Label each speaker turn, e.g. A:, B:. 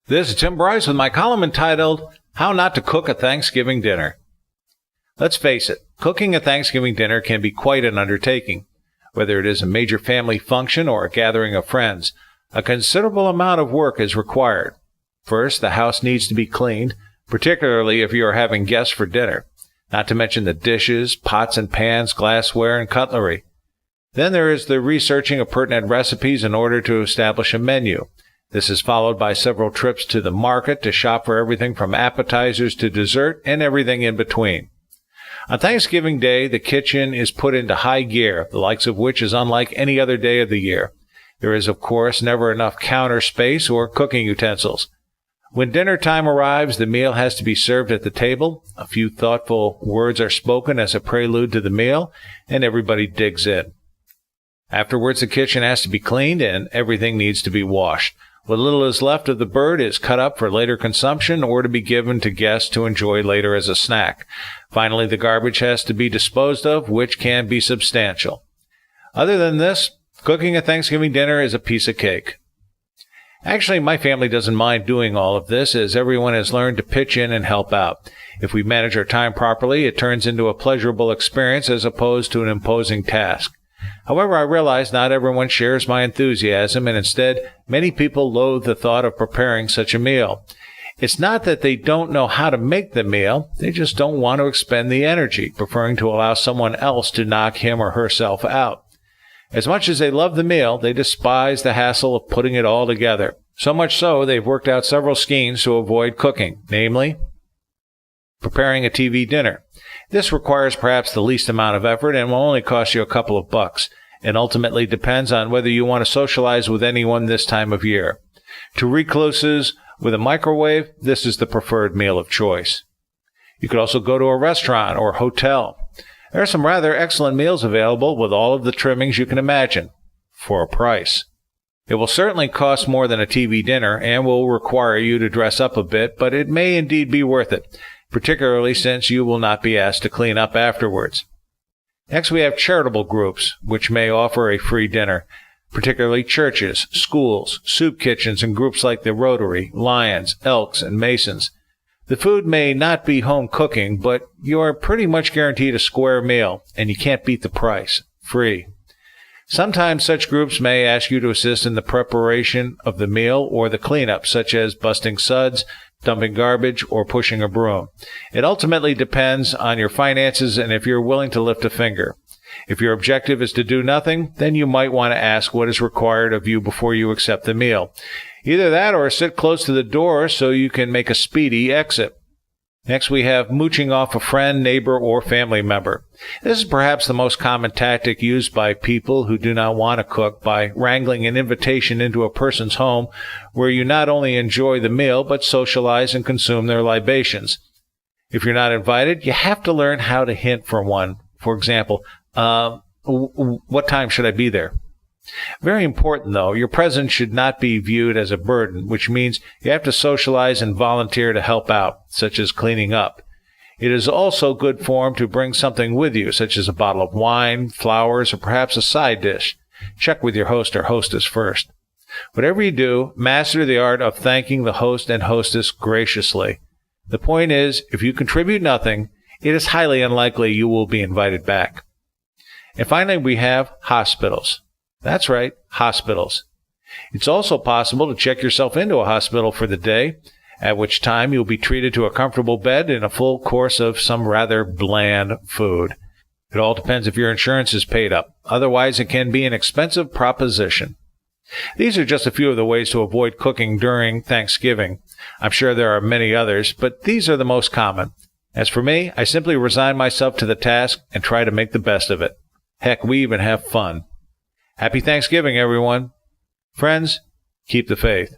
A: This is Tim Bryce with my column entitled, How Not to Cook a Thanksgiving Dinner. Let's face it, cooking a Thanksgiving dinner can be quite an undertaking. Whether it is a major family function or a gathering of friends, a considerable amount of work is required. First, the house needs to be cleaned, particularly if you are having guests for dinner, not to mention the dishes, pots and pans, glassware, and cutlery. Then there is the researching of pertinent recipes in order to establish a menu. This is followed by several trips to the market to shop for everything from appetizers to dessert and everything in between. On Thanksgiving Day, the kitchen is put into high gear, the likes of which is unlike any other day of the year. There is, of course, never enough counter space or cooking utensils. When dinner time arrives, the meal has to be served at the table. A few thoughtful words are spoken as a prelude to the meal, and everybody digs in. Afterwards, the kitchen has to be cleaned and everything needs to be washed. What little is left of the bird is cut up for later consumption or to be given to guests to enjoy later as a snack. Finally, the garbage has to be disposed of, which can be substantial. Other than this, cooking a Thanksgiving dinner is a piece of cake. Actually, my family doesn't mind doing all of this, as everyone has learned to pitch in and help out. If we manage our time properly, it turns into a pleasurable experience as opposed to an imposing task. However, I realize not everyone shares my enthusiasm, and instead, many people loathe the thought of preparing such a meal. It's not that they don't know how to make the meal, they just don't want to expend the energy, preferring to allow someone else to knock him or herself out. As much as they love the meal, they despise the hassle of putting it all together. So much so, they've worked out several schemes to avoid cooking, namely, preparing a TV dinner. This requires perhaps the least amount of effort and will only cost you a couple of bucks. It ultimately depends on whether you want to socialize with anyone this time of year. To recluses with a microwave, this is the preferred meal of choice. You could also go to a restaurant or hotel. There are some rather excellent meals available with all of the trimmings you can imagine, for a price. It will certainly cost more than a TV dinner and will require you to dress up a bit, but it may indeed be worth it, particularly since you will not be asked to clean up afterwards. Next, we have charitable groups, which may offer a free dinner, particularly churches, schools, soup kitchens, and groups like the Rotary, Lions, Elks, and Masons. The food may not be home cooking, but you are pretty much guaranteed a square meal, and you can't beat the price. Free. Sometimes such groups may ask you to assist in the preparation of the meal or the cleanup, such as busting suds, dumping garbage, or pushing a broom. It ultimately depends on your finances and if you're willing to lift a finger. If your objective is to do nothing, then you might want to ask what is required of you before you accept the meal. Either that or sit close to the door so you can make a speedy exit. Next, we have mooching off a friend, neighbor, or family member. This is perhaps the most common tactic used by people who do not want to cook by wrangling an invitation into a person's home where you not only enjoy the meal but socialize and consume their libations. If you're not invited, you have to learn how to hint for one. For example, what time should I be there? Very important, though, your presence should not be viewed as a burden, which means you have to socialize and volunteer to help out, such as cleaning up. It is also good form to bring something with you, such as a bottle of wine, flowers, or perhaps a side dish. Check with your host or hostess first. Whatever you do, master the art of thanking the host and hostess graciously. The point is, if you contribute nothing, it is highly unlikely you will be invited back. And finally, we have hospitals. That's right, hospitals. It's also possible to check yourself into a hospital for the day, at which time you'll be treated to a comfortable bed and a full course of some rather bland food. It all depends if your insurance is paid up. Otherwise, it can be an expensive proposition. These are just a few of the ways to avoid cooking during Thanksgiving. I'm sure there are many others, but these are the most common. As for me, I simply resign myself to the task and try to make the best of it. Heck, we even have fun. Happy Thanksgiving, everyone. Friends, keep the faith.